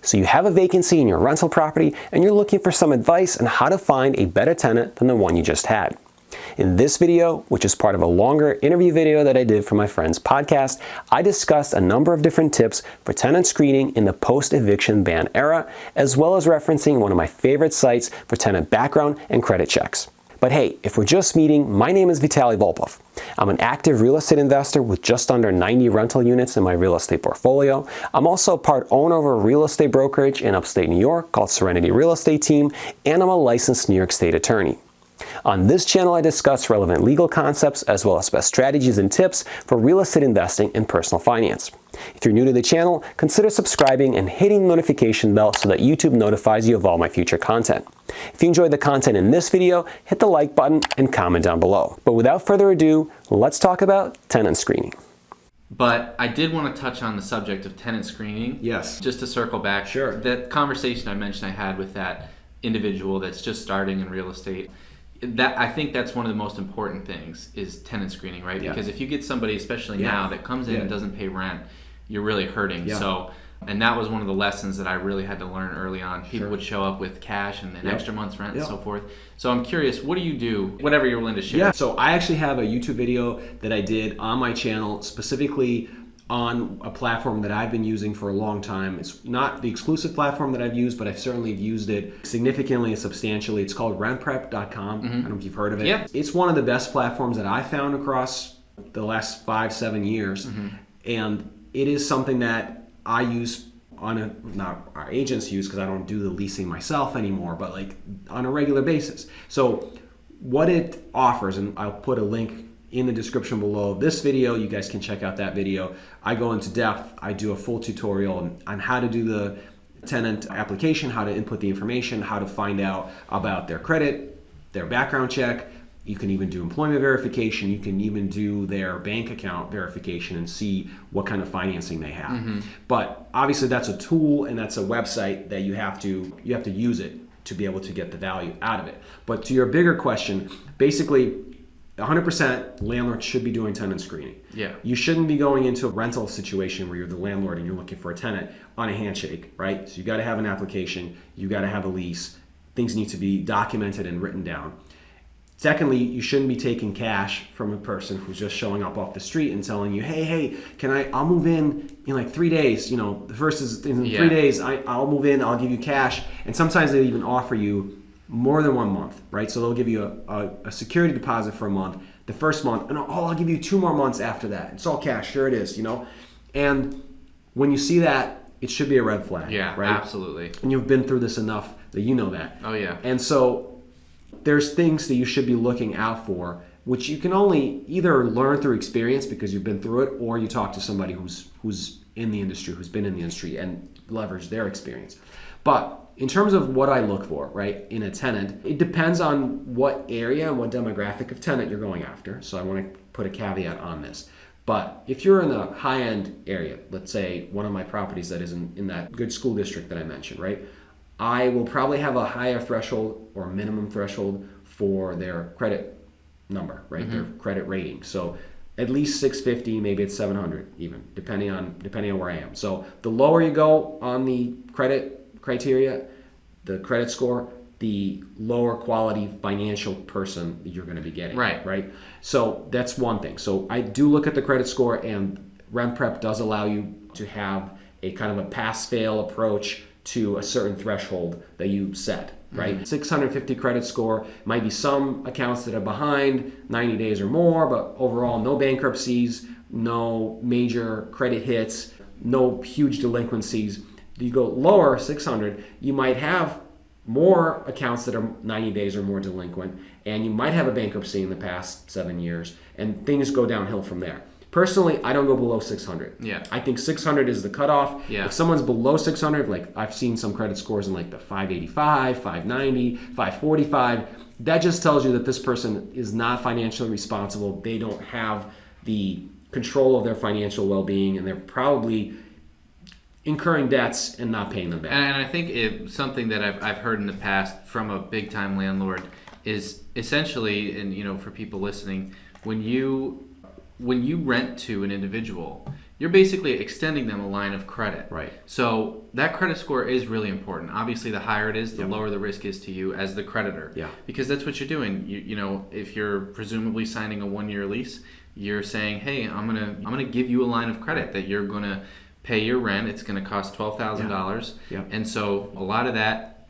So you have a vacancy in your rental property and you're looking for some advice on how to find a better tenant than the one you just had. In this video, which is part of a longer interview video that I did for my friend's podcast, I discussed a number of different tips for tenant screening in the post-eviction ban era, as well as referencing one of my favorite sites for tenant background and credit checks. But hey, if we're just meeting, my name is Vitaly Volpov. I'm an active real estate investor with just under 90 rental units in my real estate portfolio. I'm also a part owner of a real estate brokerage in upstate New York called Serenity Real Estate Team, and I'm a licensed New York State attorney. On this channel, I discuss relevant legal concepts as well as best strategies and tips for real estate investing and personal finance. If you're new to the channel, consider subscribing and hitting the notification bell so that YouTube notifies you of all my future content. If you enjoyed the content in this video, hit the like button and comment down below. But without further ado, let's talk about tenant screening. But I did want to touch on the subject of tenant screening. Yes. Just to circle back. Sure. That conversation I mentioned I had with that individual that's just starting in real estate. That I think that's one of the most important things is tenant screening, right? Yeah. Because if you get somebody, especially now, that comes in and doesn't pay rent, you're really hurting. Yeah. So, and that was one of the lessons that I really had to learn early on. People would show up with cash and an extra month's rent and so forth. So I'm curious, what do you do? Whatever you're willing to share. Yeah, so I actually have a YouTube video that I did on my channel specifically on a platform that I've been using for a long time. It's not the exclusive platform that I've used, but I've certainly used it significantly and substantially. It's called rentprep.com. I don't know if you've heard of it. Yeah. It's one of the best platforms that I found across the last 5-7 years. And it is something that I use not our agents use because I don't do the leasing myself anymore, but like on a regular basis. So what it offers, and I'll put a link in the description below this video, you guys can check out that video. I go into depth, I do a full tutorial on how to do the tenant application, how to input the information, how to find out about their credit, their background check. You can even do employment verification. You can even do their bank account verification and see what kind of financing they have. But obviously that's a tool and that's a website that you have to use it to be able to get the value out of it. But to your bigger question, basically 100% landlords should be doing tenant screening. Yeah. You shouldn't be going into a rental situation where you're the landlord and you're looking for a tenant on a handshake, right? So you got to have an application, you got to have a lease. Things need to be documented and written down. Secondly, you shouldn't be taking cash from a person who's just showing up off the street and telling you, hey, I'll move in like 3 days. You know, the first is in 3 days, I'll move in, I'll give you cash. And sometimes they even offer you more than 1 month, right? So they'll give you a security deposit for a month, the first month, and I'll give you 2 more months after that. It's all cash, sure it is, you know? And when you see that, it should be a red flag, yeah, right? Absolutely. And you've been through this enough that you know that. Oh, yeah. And so there's things that you should be looking out for, which you can only either learn through experience because you've been through it, or you talk to somebody who's in the industry, who's been in the industry and leverage their experience. But in terms of what I look for, right, in a tenant, it depends on what area and what demographic of tenant you're going after. So I want to put a caveat on this. But if you're in a high-end area, let's say one of my properties that is in that good school district that I mentioned, right, I will probably have a higher threshold or minimum threshold for their credit number, right, their credit rating. So at least 650, maybe it's 700 even, depending on where I am. So the lower you go on the credit criteria, the credit score, the lower quality financial person that you're going to be getting. Right. So that's one thing. So I do look at the credit score, and RentPrep does allow you to have a kind of a pass-fail approach to a certain threshold that you set. Right. 650 credit score, might be some accounts that are behind 90 days or more, but overall no bankruptcies, no major credit hits, no huge delinquencies. You go lower, 600, you might have more accounts that are 90 days or more delinquent, and you might have a bankruptcy in the past 7 years, and things go downhill from there. Personally, I don't go below 600. Yeah. I think 600 is the cutoff. Yeah. If someone's below 600, like I've seen some credit scores in like the 585, 590, 545, that just tells you that this person is not financially responsible. They don't have the control of their financial well-being, and they're probably incurring debts and not paying them back. And I think something that I've heard in the past from a big-time landlord is essentially, and for people listening, when you rent to an individual, you're basically extending them a line of credit. Right. So that credit score is really important. Obviously, the higher it is, the Yep. lower the risk is to you as the creditor. Yeah. Because that's what you're doing. You know, if you're presumably signing a 1-year lease, you're saying, hey, I'm gonna give you a line of credit that you're gonna pay your rent. It's gonna cost $12,000. Yeah. And so a lot of that,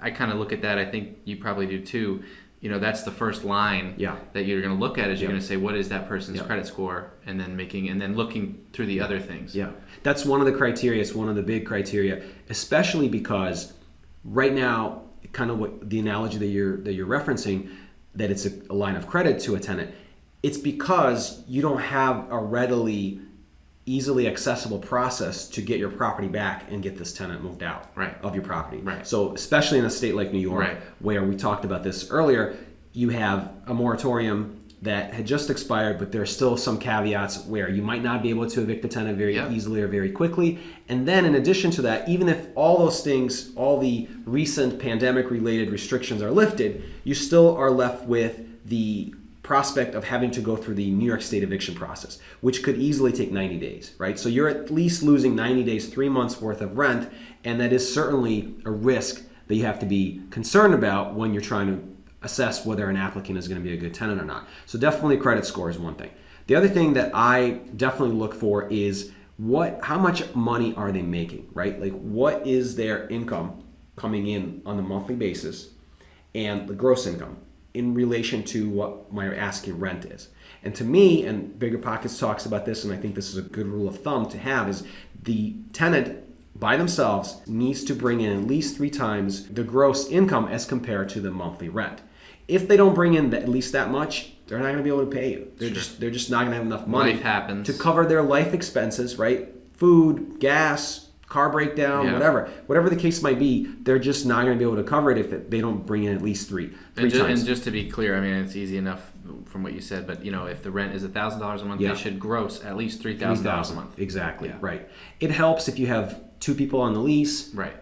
I kind of look at that. I think you probably do too. You know, that's the first line Yeah. that you're going to look at is you're Yeah. going to say, what is that person's Yeah. credit score? And then looking through the other things. Yeah, that's one of the criteria. It's one of the big criteria, especially because right now, kind of what the analogy that you're referencing, that it's a line of credit to a tenant. It's because you don't have a readily, easily accessible process to get your property back and get this tenant moved out Right. of your property. Right. So especially in a state like New York, Right. where we talked about this earlier, you have a moratorium that had just expired, but there's still some caveats where you might not be able to evict the tenant very Yeah. easily or very quickly. And then in addition to that, even if all those things, all the recent pandemic related restrictions are lifted, you still are left with the prospect of having to go through the New York State eviction process, which could easily take 90 days, right? So you're at least losing 90 days, 3 months worth of rent, and that is certainly a risk that you have to be concerned about when you're trying to assess whether an applicant is going to be a good tenant or not. So definitely credit score is one thing. The other thing that I definitely look for is how much money are they making, right? Like what is their income coming in on a monthly basis and the gross income in relation to what my asking rent is. And to me, and Bigger Pockets talks about this, and I think this is a good rule of thumb to have, is the tenant by themselves needs to bring in at least 3 times the gross income as compared to the monthly rent. If they don't bring in at least that much, they're not going to be able to pay you. They're just not going to have enough money Life happens. to cover their life expenses, right? Food, gas, car breakdown, Yeah. whatever the case might be. They're just not going to be able to cover it if they don't bring in at least three times. And just to be clear, I mean, it's easy enough from what you said, but you know, if the rent is $1,000 a month, Yeah. they should gross at least $3,000 a month. Exactly, Yeah. right. It helps if you have 2 people on the lease, Right.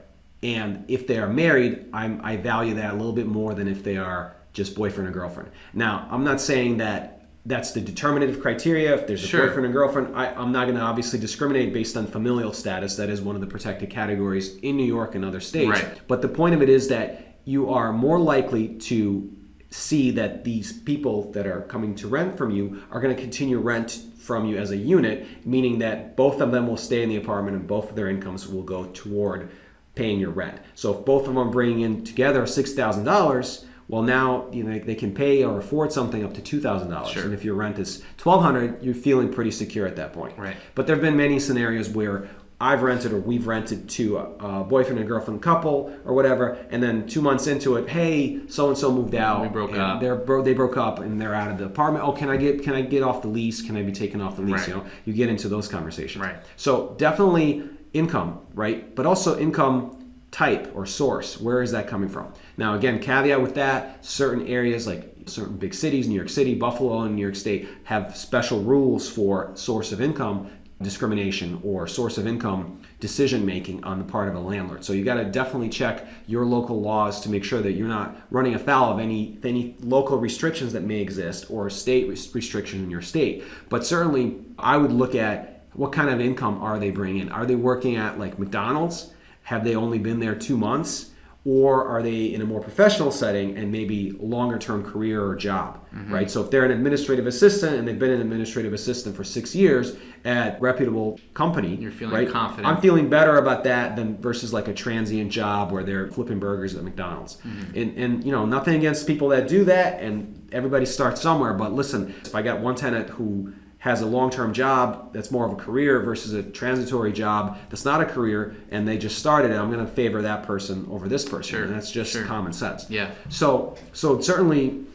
and if they are married, I value that a little bit more than if they are just boyfriend and girlfriend. Now, I'm not saying that that's the determinative criteria. If there's a Sure. boyfriend and girlfriend, I'm not going to obviously discriminate based on familial status. That is one of the protected categories in New York and other states. Right. But the point of it is that you are more likely to see that these people that are coming to rent from you are going to continue rent from you as a unit, meaning that both of them will stay in the apartment and both of their incomes will go toward paying your rent. So if both of them are bringing in together $6,000, well, now they can pay or afford something up to $2,000. Sure. And if your rent is $1,200, you're feeling pretty secure at that point. Right. But there have been many scenarios where I've rented or we've rented to a boyfriend and girlfriend couple or whatever, and then 2 months into it, hey, so and so moved out. We broke and up. They broke up and they're out of the apartment. Oh, can I get off the lease? Can I be taken off the lease? Right. You get into those conversations. Right. So definitely income, right? But also income type or source. Where is that coming from? Now, again, caveat with that, certain areas like certain big cities, New York City, Buffalo, and New York State have special rules for source of income discrimination or source of income decision making on the part of a landlord. So you got to definitely check your local laws to make sure that you're not running afoul of any local restrictions that may exist or state restrictions in your state. But certainly I would look at what kind of income are they bringing in. Are they working at like McDonald's? Have they only been there 2 months? Or are they in a more professional setting and maybe longer term career or job, right? So if they're an administrative assistant and they've been an administrative assistant for 6 years at reputable company, You're feeling right? confident. I'm feeling better about that than versus like a transient job where they're flipping burgers at McDonald's. And nothing against people that do that, and everybody starts somewhere. But listen, if I got one tenant who has a long-term job that's more of a career versus a transitory job that's not a career and they just started it, I'm going to favor that person over this person. Sure. And that's just common sense. Yeah. So certainly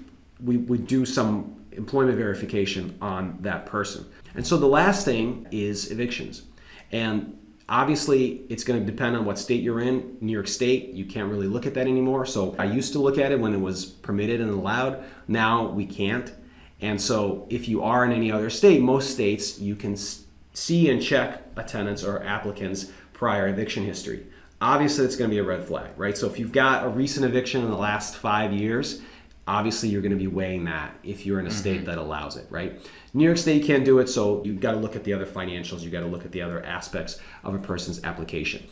we do some employment verification on that person. And so the last thing is evictions. And obviously it's going to depend on what state you're in. New York State, you can't really look at that anymore. So I used to look at it when it was permitted and allowed. Now we can't. And so if you are in any other state, most states, you can see and check a tenant's or applicant's prior eviction history. Obviously, it's going to be a red flag, right? So if you've got a recent eviction in the last 5 years, obviously you're going to be weighing that if you're in a state that allows it, right? New York State can't do it, so you've got to look at the other financials. You've got to look at the other aspects of a person's application.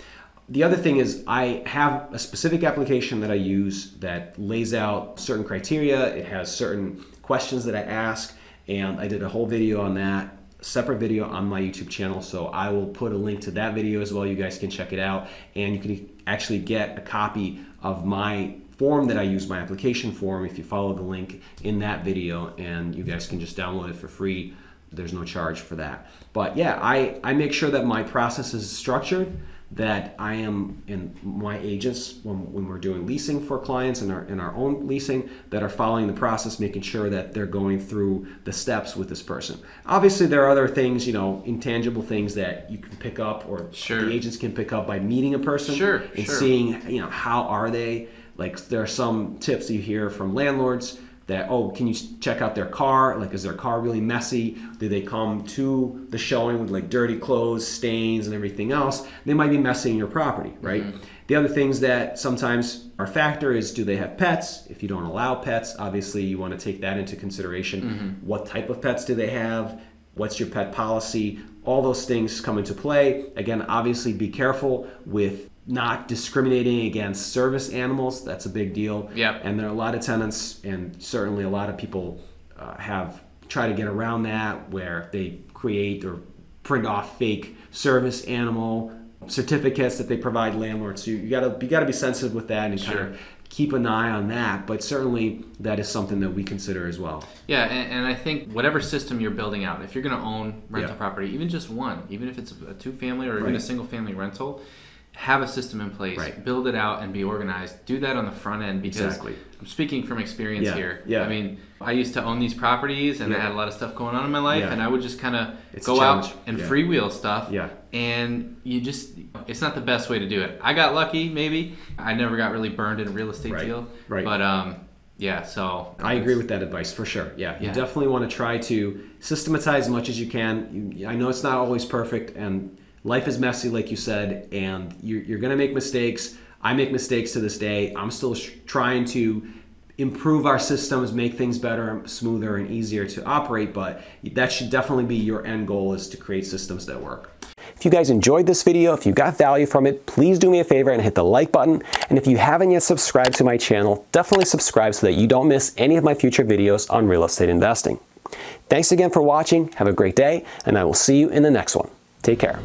The other thing is I have a specific application that I use that lays out certain criteria. It has certain questions that I ask, and I did a whole video on that, separate video on my YouTube channel, so I will put a link to that video as well. You guys can check it out, and you can actually get a copy of my form that I use, my application form, if you follow the link in that video, and you guys can just download it for free. There's no charge for that. But yeah, I make sure that my process is structured, that I am in my agents when we're doing leasing for clients and in our own leasing, that are following the process, making sure that they're going through the steps with this person. Obviously there are other things, intangible things that you can pick up, or the agents can pick up by meeting a person and seeing, how are they. Like there are some tips you hear from landlords that, can you check out their car? Like, is their car really messy? Do they come to the showing with like dirty clothes, stains, and everything else? They might be messing your property, right? The other things that sometimes are a factor is, do they have pets? If you don't allow pets, obviously you want to take that into consideration. What type of pets do they have? What's your pet policy? All those things come into play. Again, obviously be careful with not discriminating against service animals. That's a big deal. And there are a lot of tenants, and certainly a lot of people have tried to get around that, where they create or print off fake service animal certificates that they provide landlords. So you gotta be sensitive with that and kind of keep an eye on that. But certainly that is something that we consider as well. Yeah, and I think whatever system you're building out, if you're going to own rental property, even just one, even if it's a two-family or even a single-family rental, have a system in place, build it out, and be organized. Do that on the front end, because I'm speaking from experience here. I mean, I used to own these properties, and I had a lot of stuff going on in my life, and I would just kind of go out and freewheel stuff, and it's not the best way to do it. I got lucky, maybe. I never got really burned in a real estate deal, but so I agree with that advice for sure. You definitely want to try to systematize as much as you can. I know it's not always perfect, and life is messy, like you said, and you're going to make mistakes. I make mistakes to this day. I'm still trying to improve our systems, make things better, smoother, and easier to operate, but that should definitely be your end goal, is to create systems that work. If you guys enjoyed this video, if you got value from it, please do me a favor and hit the like button. And if you haven't yet subscribed to my channel, definitely subscribe so that you don't miss any of my future videos on real estate investing. Thanks again for watching. Have a great day, and I will see you in the next one. Take care.